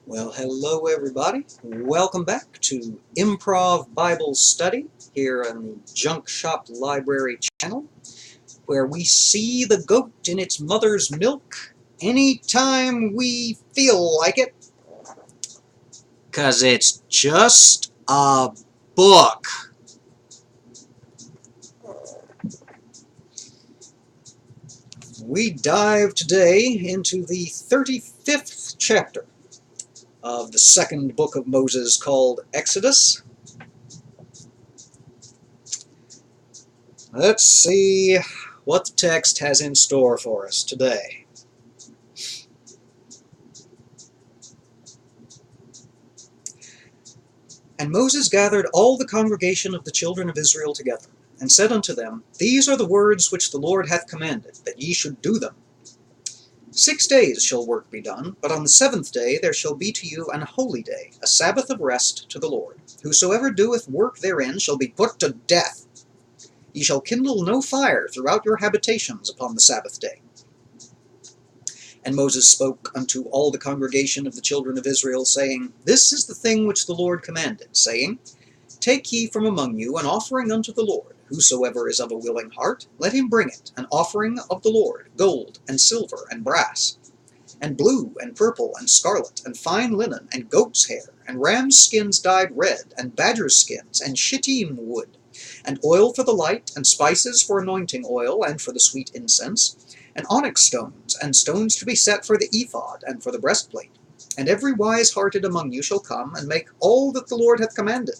Well, hello everybody. Welcome back to Improv Bible Study here on the Junk Shop Library channel, where we see the goat in its mother's milk anytime we feel like it, 'cause it's just a book. We dive today into the 35th chapter of the second book of Moses, called Exodus. Let's see what the text has in store for us today. And Moses gathered all the congregation of the children of Israel together, and said unto them, These are the words which the Lord hath commanded, that ye should do them. 6 days shall work be done, but on the 7th day there shall be to you an holy day, a Sabbath of rest to the Lord. Whosoever doeth work therein shall be put to death. Ye shall kindle no fire throughout your habitations upon the Sabbath day. And Moses spoke unto all the congregation of the children of Israel, saying, This is the thing which the Lord commanded, saying, Take ye from among you an offering unto the Lord. Whosoever is of a willing heart, let him bring it, an offering of the Lord, gold, and silver, and brass, and blue, and purple, and scarlet, and fine linen, and goat's hair, and ram's skins dyed red, and badger's skins, and shittim wood, and oil for the light, and spices for anointing oil, and for the sweet incense, and onyx stones, and stones to be set for the ephod, and for the breastplate. And every wise-hearted among you shall come, and make all that the Lord hath commanded: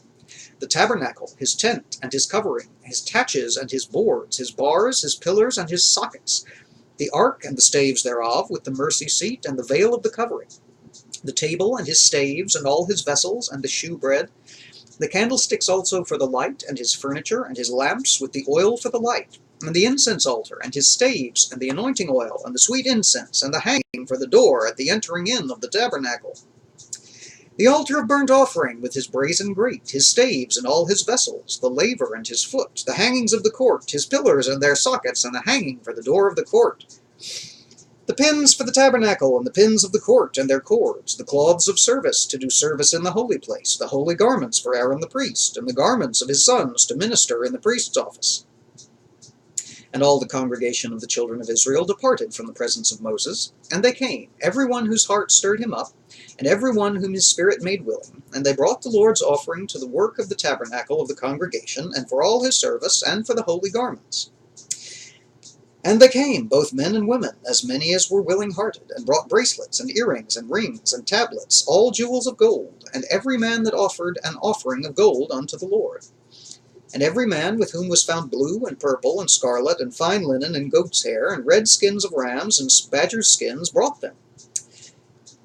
the tabernacle, his tent, and his covering, his taches, and his boards, his bars, his pillars, and his sockets, the ark and the staves thereof, with the mercy seat, and the veil of the covering, the table and his staves, and all his vessels, and the shewbread, the candlesticks also for the light, and his furniture, and his lamps, with the oil for the light, and the incense altar, and his staves, and the anointing oil, and the sweet incense, and the hanging for the door at the entering in of the tabernacle, the altar of burnt offering with his brazen grate, his staves and all his vessels, the laver and his foot, the hangings of the court, his pillars and their sockets, and the hanging for the door of the court, the pins for the tabernacle, and the pins of the court, and their cords, the cloths of service to do service in the holy place, the holy garments for Aaron the priest, and the garments of his sons to minister in the priest's office. And all the congregation of the children of Israel departed from the presence of Moses, and they came, every one whose heart stirred him up, and every one whom his spirit made willing, and they brought the Lord's offering to the work of the tabernacle of the congregation, and for all his service, and for the holy garments. And they came, both men and women, as many as were willing-hearted, and brought bracelets, and earrings, and rings, and tablets, all jewels of gold, and every man that offered an offering of gold unto the Lord. And every man with whom was found blue, and purple, and scarlet, and fine linen, and goat's hair, and red skins of rams, and badgers' skins, brought them.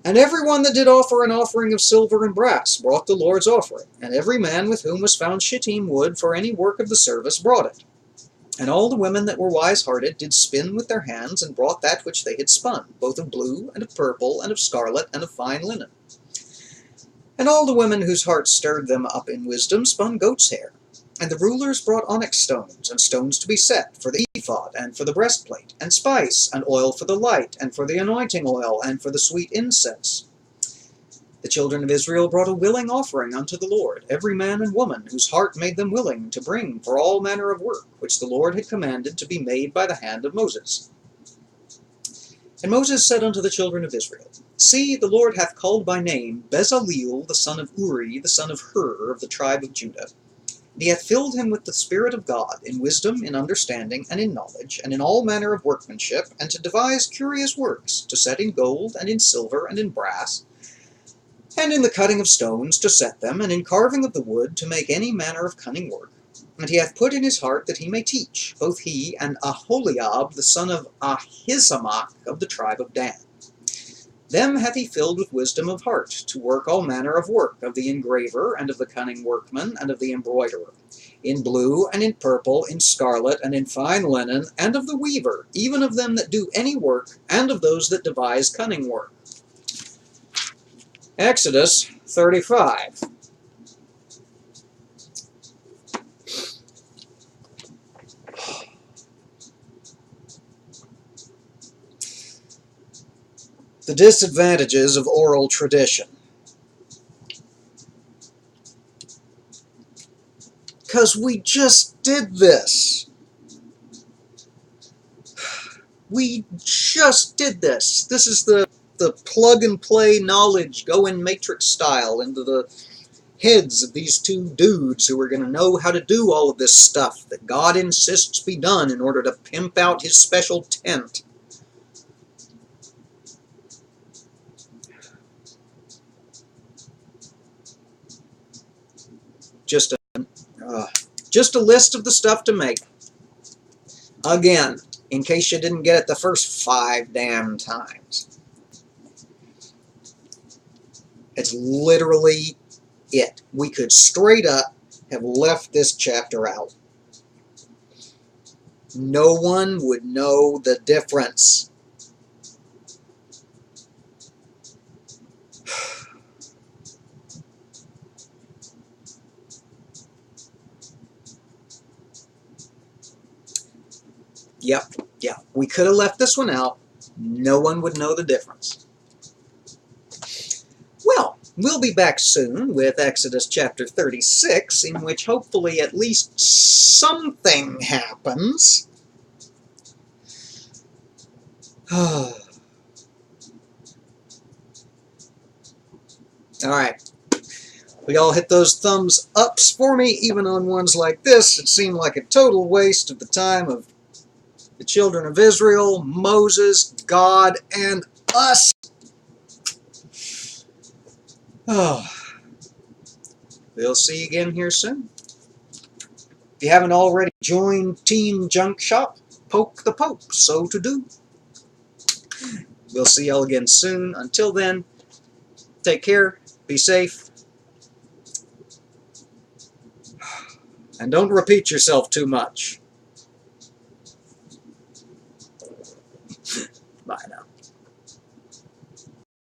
And every one that did offer an offering of silver and brass brought the Lord's offering, and every man with whom was found shittim wood for any work of the service brought it. And all the women that were wise-hearted did spin with their hands, and brought that which they had spun, both of blue, and of purple, and of scarlet, and of fine linen. And all the women whose hearts stirred them up in wisdom spun goat's hair. And the rulers brought onyx stones, and stones to be set, for the ephod, and for the breastplate, and spice, and oil for the light, and for the anointing oil, and for the sweet incense. The children of Israel brought a willing offering unto the Lord, every man and woman whose heart made them willing to bring for all manner of work, which the Lord had commanded to be made by the hand of Moses. And Moses said unto the children of Israel, See, the Lord hath called by name Bezaleel the son of Uri, the son of Hur, of the tribe of Judah. And he hath filled him with the Spirit of God, in wisdom, in understanding, and in knowledge, and in all manner of workmanship, and to devise curious works, to set in gold, and in silver, and in brass, and in the cutting of stones to set them, and in carving of the wood to make any manner of cunning work. And he hath put in his heart that he may teach, both he and Aholiab the son of Ahisamach of the tribe of Dan. Them hath he filled with wisdom of heart, to work all manner of work, of the engraver, and of the cunning workman, and of the embroiderer, in blue, and in purple, in scarlet, and in fine linen, and of the weaver, even of them that do any work, and of those that devise cunning work. Exodus 35. The disadvantages of oral tradition. because we just did this. We just did this. This is the plug-and-play knowledge, go in Matrix style, into the heads of these two dudes who are going to know how to do all of this stuff that God insists be done in order to pimp out his special tent. Just a list of the stuff to make. Again, in case you didn't get it the first 5 damn times. It's literally it. We could straight up have left this chapter out. No one would know the difference. Yep, we could have left this one out. No one would know the difference. Well, we'll be back soon with Exodus chapter 36, in which hopefully at least something happens. Alright. We all hit those thumbs ups for me, even on ones like this. It seemed like a total waste of the time of the children of Israel, Moses, God, and us. Oh. We'll see you again here soon. If you haven't already joined Teen Junk Shop, poke the Pope, so to do. We'll see y'all again soon. Until then, take care, be safe, and don't repeat yourself too much.